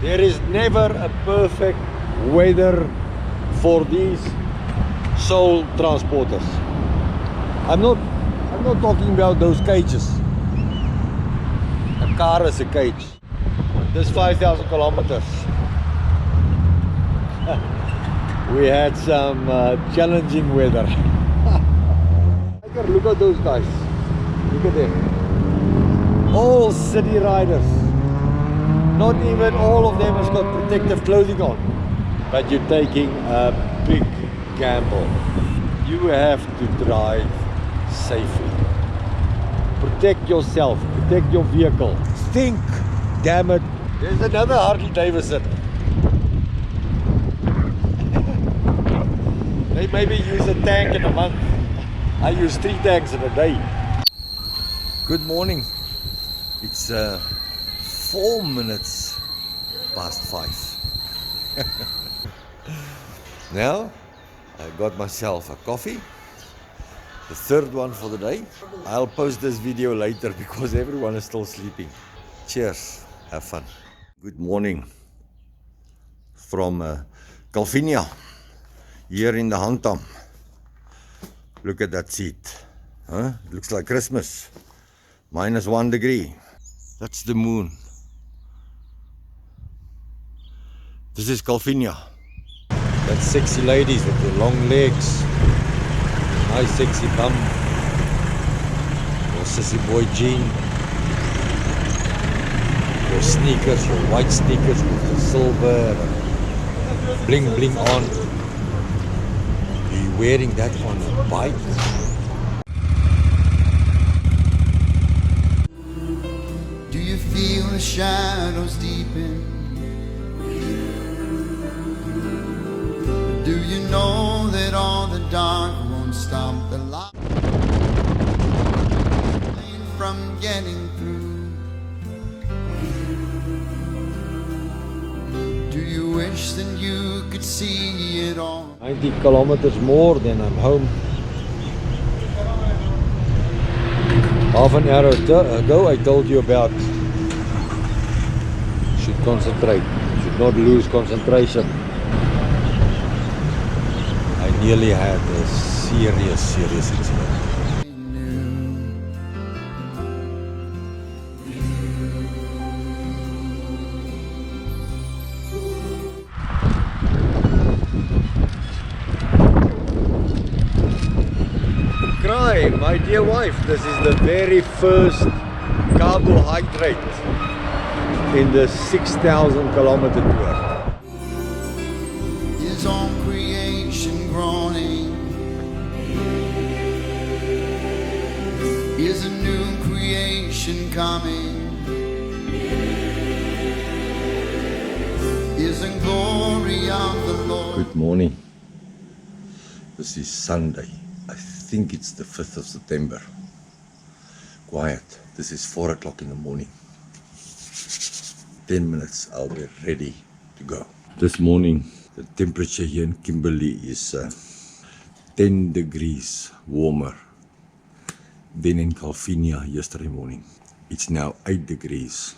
There is never a perfect weather for these soul transporters. I'm not talking about those cages. A car is a cage. This 5,000 kilometers. We had some challenging weather. Look at those guys. Look at them. All city riders. Not even all of them has got protective clothing on. But you're taking a big gamble. You have to drive safely. Protect yourself. Protect your vehicle. Think. Damn it. There's another Harley Davidson. They maybe use a tank in a month. I use 3 tanks in a day. Good morning. It's 4 minutes past 5. Now, I got myself a coffee. The third one for the day. I'll post this video later because everyone is still sleeping. Cheers. Have fun. Good morning from Calvinia here in the Handtam. Look at that seat. Huh? It looks like Christmas. -1 degree. That's the moon. This is Calvinia. That sexy ladies with the long legs. Nice sexy bum. Your sissy boy jean. Your sneakers, your white sneakers with the silver bling bling on. Are you wearing that on a bike? Do you feel the shadows deepen? Do you know that all the dark won't stop the light from getting through? Do you wish that you could see it all? 90 kilometers more than I'm home. Half an hour ago I told you about should concentrate, should not lose concentration. I nearly had a serious incident. Cry, my dear wife, this is the very first carbohydrate in the 6,000 kilometer tour. Is all creation groaning? Is a new creation coming? Is the glory of the Lord? Good morning. This is Sunday. I think it's the 5th of September. Quiet. This is 4 o'clock in the morning. 10 minutes, I'll be ready to go. This morning, the temperature here in Kimberly is 10 degrees warmer than in Calvinia yesterday morning. It's now 8 degrees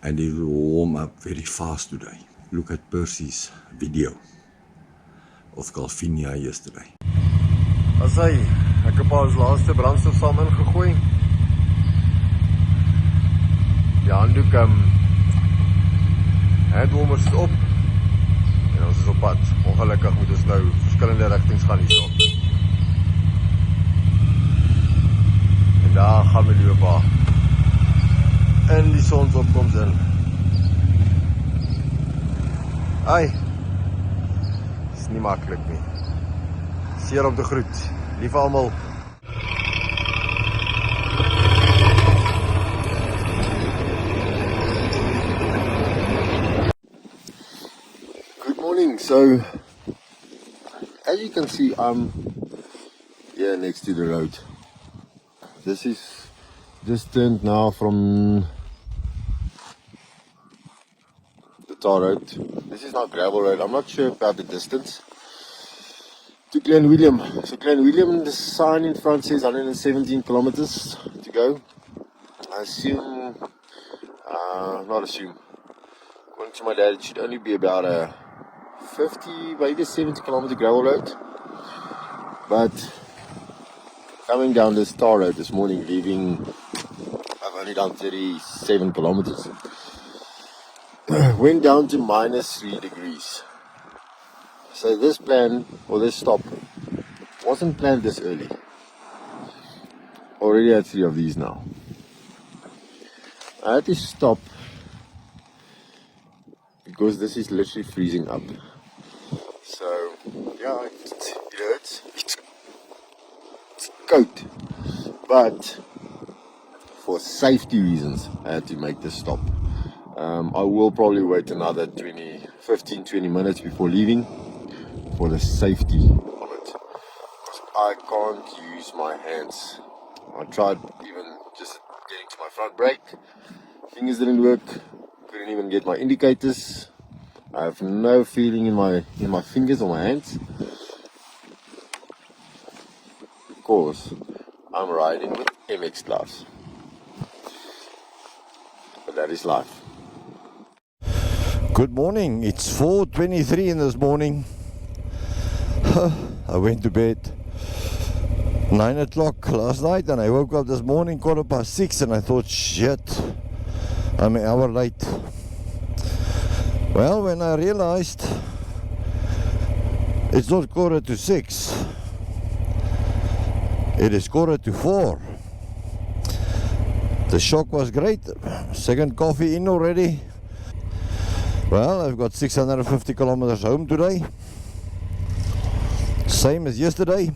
and it will warm up very fast today. Look at Percy's video of Calvinia yesterday. As ek het al ons laaste brandstof saam ingegooi. Die handdoek handwarmers is op en ons is op pad. Ongelukkig moet ons nou verskillende rigtings gaan hierso. En daar gaan we loop in die sonsopkoms in. Is nie maklik nie. Seer om te groet. Lief almal. Good morning. So, as you can see, I'm here next to the road. This is just turned now from the tar road. This is not gravel road. I'm not sure about the distance to Glen William. So Glen William, the sign in front says 117 kilometers to go. I assume, not assume, according to my dad, it should only be about a 50, maybe 70 kilometer gravel road. But coming down this tar road this morning, leaving, I've only done 37 kilometers. Went down to -3 degrees. So this plan, or this stop, wasn't planned this early. Already had 3 of these now. I had to stop because this is literally freezing up. So yeah, it hurts. It's cold. But for safety reasons, I had to make this stop. I will probably wait another 15-20 minutes before leaving for the safety of it. Because I can't use my hands. I tried even just getting to my front brake. Fingers didn't work. Couldn't even get my indicators. I have no feeling in my fingers or my hands. Of course, I'm riding with MX gloves. But that is life. Good morning, it's 4:23 in this morning. I went to bed 9 o'clock last night and I woke up this morning 6:15 and I thought, shit, I'm an hour late. Well, when I realized it's not 6:15, it is 4:45. The shock was great. Second coffee in already. Well, I've got 650 kilometers home today. Same as yesterday.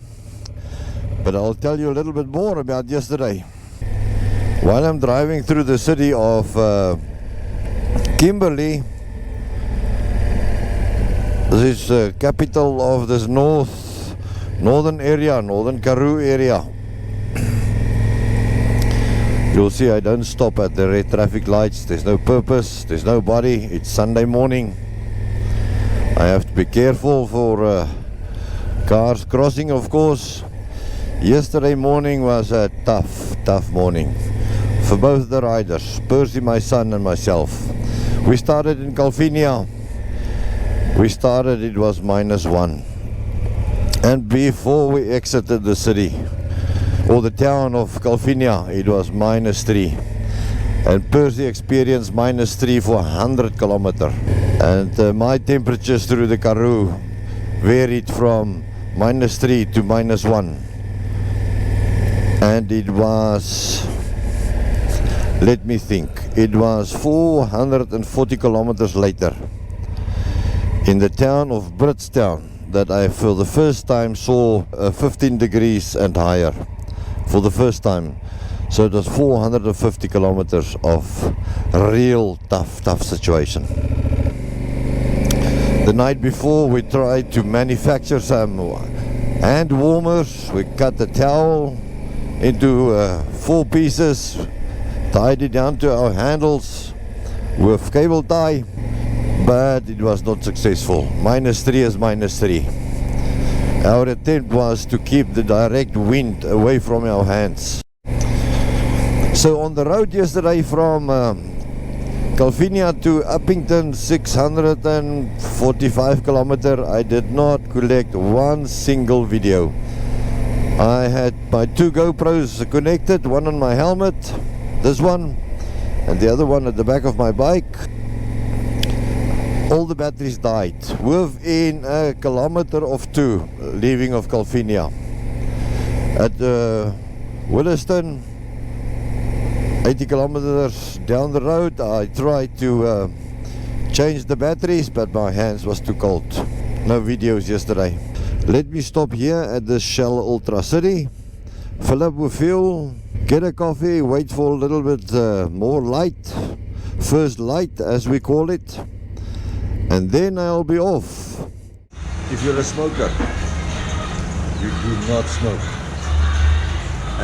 But I'll tell you a little bit more about yesterday. While I'm driving through the city of Kimberly, this is the capital of this northern area, northern Karoo area. You'll see I don't stop at the red traffic lights. There's no purpose, there's nobody. It's Sunday morning. I have to be careful for cars crossing, of course. Yesterday morning was a tough morning for both the riders, Percy, my son, and myself. We started in Calvinia. It was -1. And before we exited the city, or the town of Calvinia, it was -3. And Percy experienced -3 for 100 kilometers. And my temperatures through the Karoo varied from -3 to -1. And it was, let me think, it was 440 kilometers later in the town of Bridgetown that I for the first time saw 15 degrees and higher. For the first time. So it was 450 kilometers of real tough situation. The night before we tried to manufacture some hand warmers. We cut the towel into 4 pieces, tied it down to our handles with cable tie, but it was not successful. -3 is -3. Our attempt was to keep the direct wind away from our hands. So on the road yesterday from Calvinia to Uppington, 645 kilometers, I did not collect one single video. I had my 2 GoPros connected, one on my helmet, this one, and the other one at the back of my bike. All the batteries died within a kilometer of 2 leaving of Calvinia. At Williston, 80 kilometers down the road, I tried to change the batteries, but my hands was too cold. No videos yesterday. Let me stop here at the Shell Ultra City, fill up with fuel, get a coffee, wait for a little bit more light, first light as we call it, and then I'll be off. If you're a smoker, you do not smoke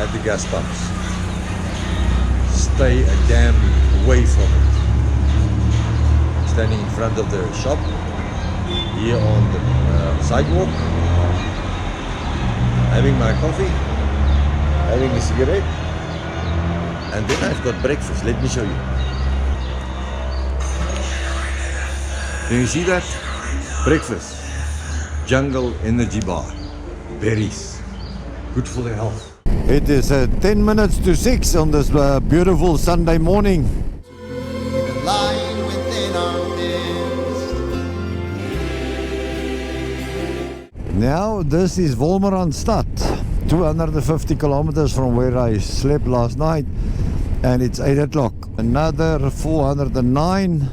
at the gas pumps. Stay a damn away from it. Standing in front of the shop, here on the sidewalk, having my coffee, having a cigarette, and then I've got breakfast. Let me show you. Can you see that? Breakfast. Jungle energy bar. Berries. Good for the health. It is 10 minutes to 6 on this beautiful Sunday morning. The light within our midst. Now this is Wolmerandstad, 250 kilometers from where I slept last night, and it's 8 o'clock. Another 409,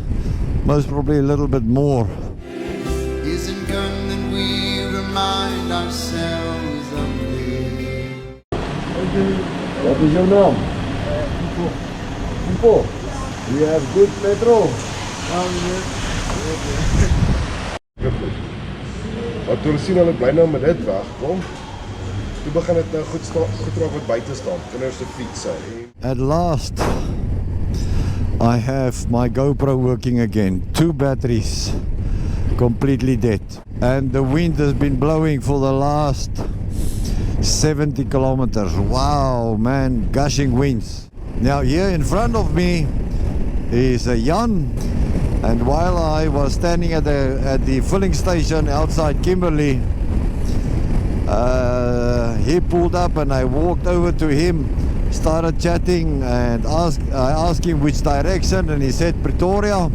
most probably a little bit more. Isn't good that we remind ourselves of this. What is your name? People. We have good petrol. Maar toe sien hulle bly nou met dit wegkom. Toe begin dit nou goed raak wat buite staan. Kinders se fietsse. At last, I have my GoPro working again. 2 batteries, completely dead. And the wind has been blowing for the last 70 kilometers. Wow, man, gushing winds. Now here in front of me is a Jan. And while I was standing at the filling station outside Kimberly, he pulled up and I walked over to him, started chatting, and I asked him which direction, and he said Pretoria.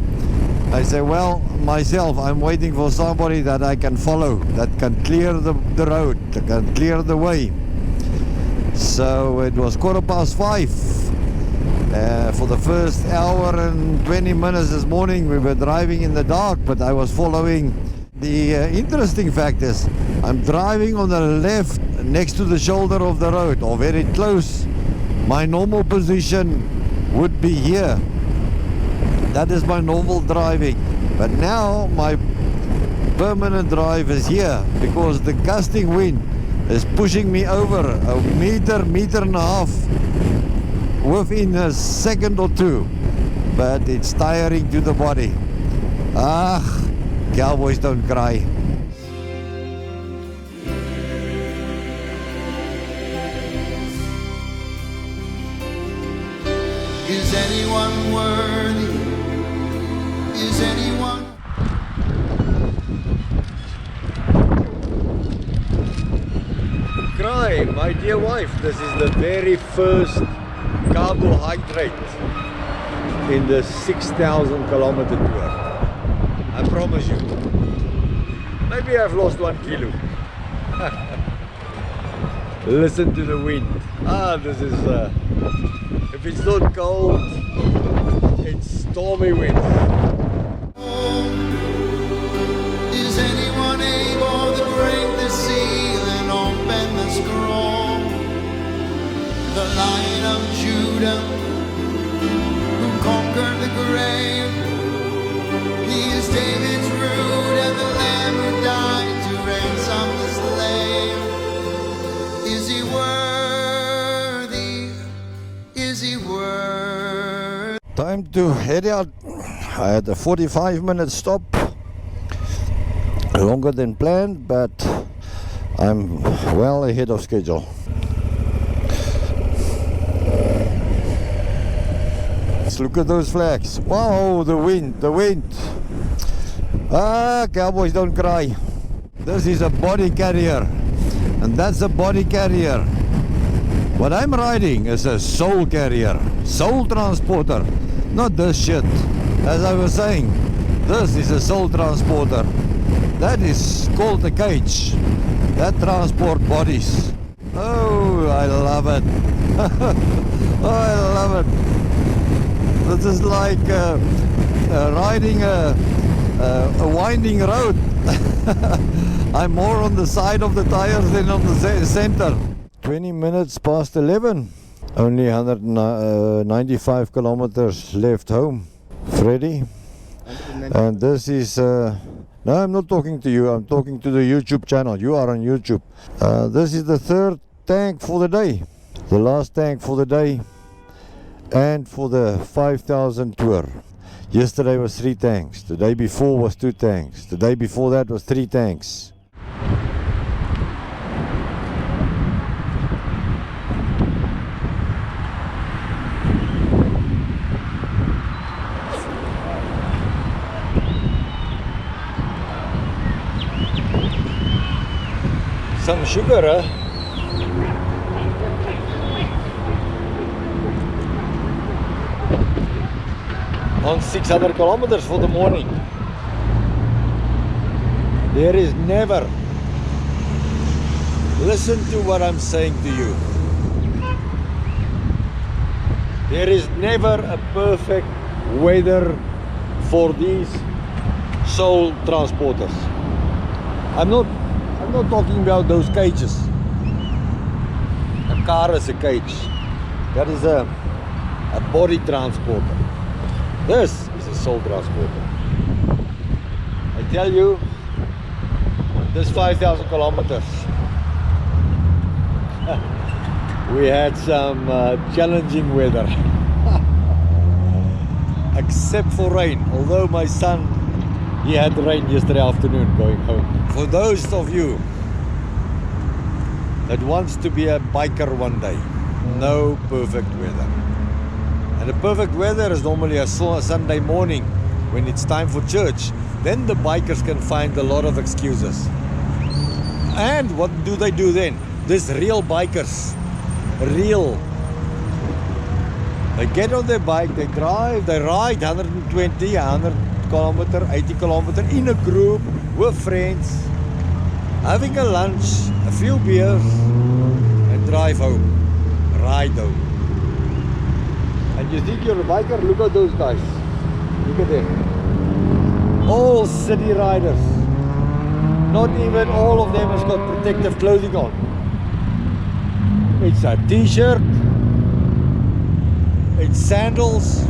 I said, well, myself, I'm waiting for somebody that I can follow, that can clear the road, that can clear the way. So it was 5:15. For the first hour and 20 minutes this morning we were driving in the dark, but I was following. The interesting fact is I'm driving on the left next to the shoulder of the road, or very close. My normal position would be here. That is my normal driving, but now my permanent drive is here because the gusting wind is pushing me over a meter and a half within a second or two, but it's tiring to the body. Cowboys don't cry. Is anyone worthy? Is anyone? Cry, my dear wife, this is the very first carbohydrate in the 6,000 kilometer tour. I promise you. Maybe I've lost 1 kilo. Listen to the wind. This is if it's not cold, it's stormy wind. Is anyone able to break the seal and open the scroll? The Lion of Judah, who conquered the grave. He is David's root and the Lamb who died to ransom the slave. Is he worthy? Is he worthy? Time to head out. I had a 45-minute stop. Longer than planned, but I'm well ahead of schedule. Let's look at those flags. Wow, the wind, the wind. Cowboys don't cry. This is a body carrier, and that's a body carrier. What I'm riding is a soul carrier, soul transporter, not this shit. As I was saying, this is a soul transporter. That is called a cage. That transport bodies. Oh, I love it. Oh, I love it. This is like riding a winding road. I'm more on the side of the tires than on the center. 20 minutes past 11. Only 195 kilometers left home. Freddy. And this is... no, I'm not talking to you. I'm talking to the YouTube channel. You are on YouTube. This is the 3rd tank for the day. The last tank for the day. And for the 5,000 tour. Yesterday was 3 tanks. The day before was 2 tanks. The day before that was 3 tanks. some sugar, huh? On 600 kilometers for the morning. There is never, listen to what I'm saying to you. There is never a perfect weather for these soul transporters. I'm not talking about those cages. A car is a cage. That is a body transporter. This is a soul transporter. I tell you, this 5,000 kilometers. We had some challenging weather. Except for rain. Although my son, he had rain yesterday afternoon going home. For those of you that wants to be a biker one day, no perfect weather. And the perfect weather is normally a Sunday morning when it's time for church. Then the bikers can find a lot of excuses. And what do they do then? These real bikers, they get on their bike, they drive, they ride 120, 100 kilometer, 80 kilometer in a group with friends, having a lunch, a few beers, and drive home, ride home. And you think you're a biker? Look at those guys. Look at them. All city riders. Not even all of them has got protective clothing on. It's a t-shirt. It's sandals.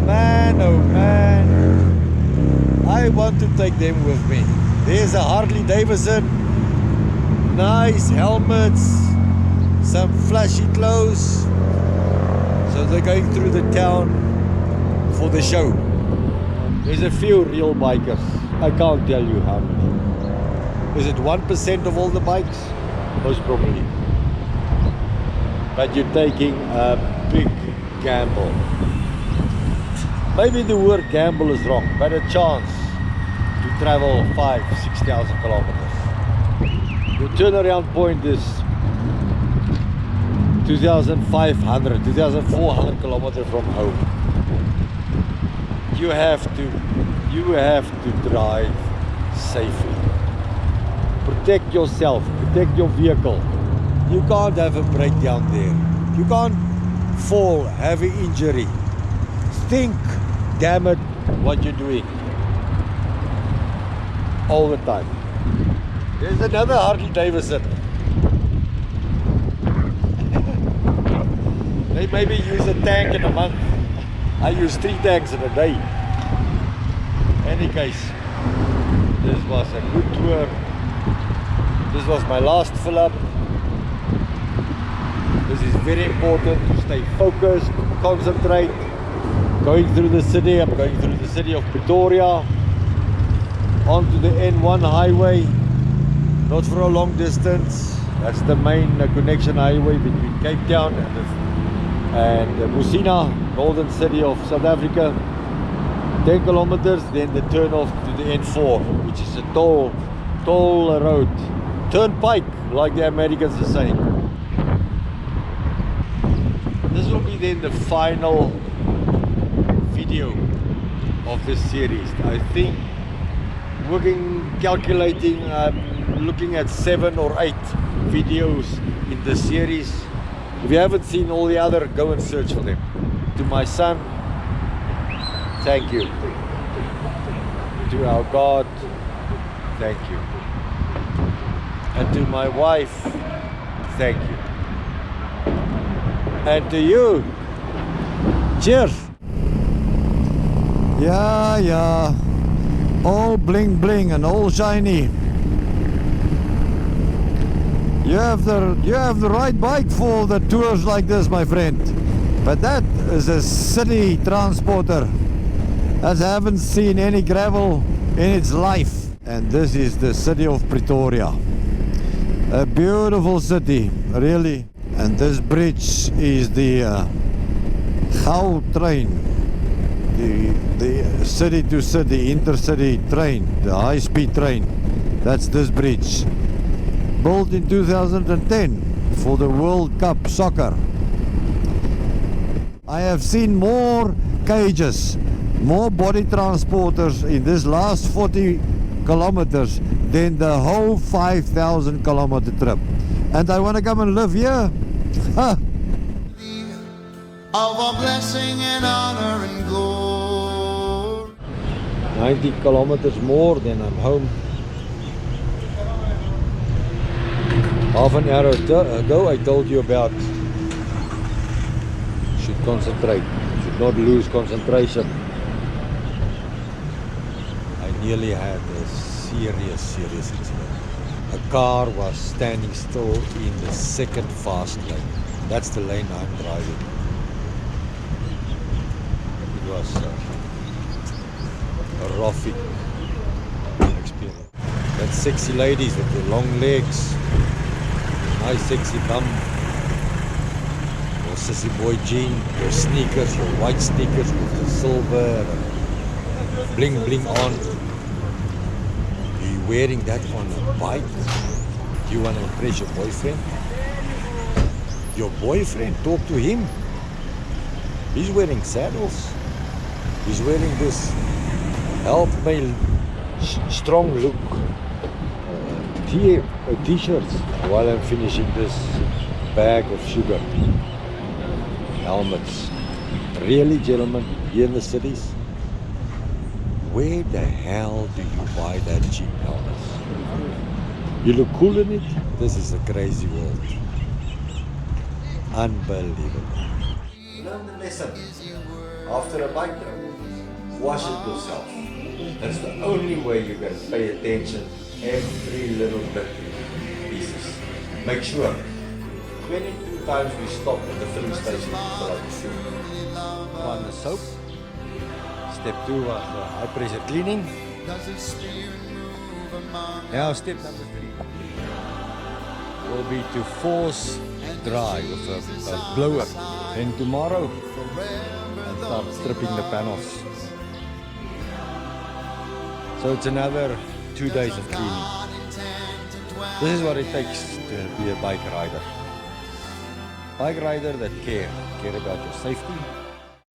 Man, oh man. I want to take them with me. There's a Harley Davidson. Nice helmets. Some flashy clothes. So they're going through the town for the show. There's a few real bikers. I can't tell you how many. Is it 1% of all the bikes? Most probably. But you're taking a big gamble. Maybe the word gamble is wrong, but a chance to travel 5,000-6,000 kilometers. Your turnaround point is 2,500, 2,400 kilometers from home. You have to drive safely. Protect yourself, protect your vehicle. You can't have a breakdown there. You can't fall, have an injury. Think, damn it, what you're doing. All the time. There's another Harley Davidson. They maybe use a tank in a month. I use 3 tanks in a day. Any case, this was a good tour. This was my last fill up. This is very important to stay focused, concentrate. Going through the city, I'm going through the city of Pretoria. Onto the N1 highway. Not for a long distance. That's the main connection highway between Cape Town and Musina, northern city of South Africa. 10 kilometers, then the turn off to the N4, which is a toll road. Turnpike, like the Americans are saying. This will be then the final video of this series. I think calculating, looking at 7 or 8 videos in the series. If you haven't seen all the other, go and search for them. To my son, thank you. To our God, thank you. And to my wife, thank you. And to you, cheers. Yeah, all bling bling and all shiny. You have the right bike for the tours like this, my friend. But that is a city transporter that haven't seen any gravel in its life. And this is the city of Pretoria. A beautiful city, really. And this bridge is the Gau train, the city to city intercity train, the high-speed train That's this bridge. Built in 2010 for the World Cup soccer. I have seen more cages, more body transporters in this last 40 kilometers than the whole 5,000 kilometer trip. And I want to come and live here? Ha! of our blessing and honor and glory. 90 kilometers more than I'm home. Half an hour ago I told you about should concentrate, should not lose concentration. I nearly had a serious incident. A car was standing still in the second fast lane. That's the lane I'm driving. It was a horrific experience. That sexy ladies with the long legs, nice sexy bum, your sissy boy jean, your sneakers, your white sneakers with the silver bling bling on. You're wearing that on a bike. You want to impress your boyfriend? Your boyfriend, talk to him. He's wearing saddles. He's wearing this help me strong look t-shirts while I'm finishing this bag of sugar. Helmets. Really, gentlemen, here in the cities, where the hell do you buy that cheap helmets? You look cool in it? This is a crazy world. Unbelievable. Learn the lesson. After a bike trip, wash it yourself. That's the only way you can pay attention every little bit pieces. Make sure 22 times we stop at the filling station to fill up the fuel. One the soap. Step 2 was high pressure cleaning. Now step number 3 will be to force dry with a blower. And tomorrow I'll start stripping the panels. So it's another 2 days of cleaning. This is what it takes to be a bike rider. Bike rider that care about your safety,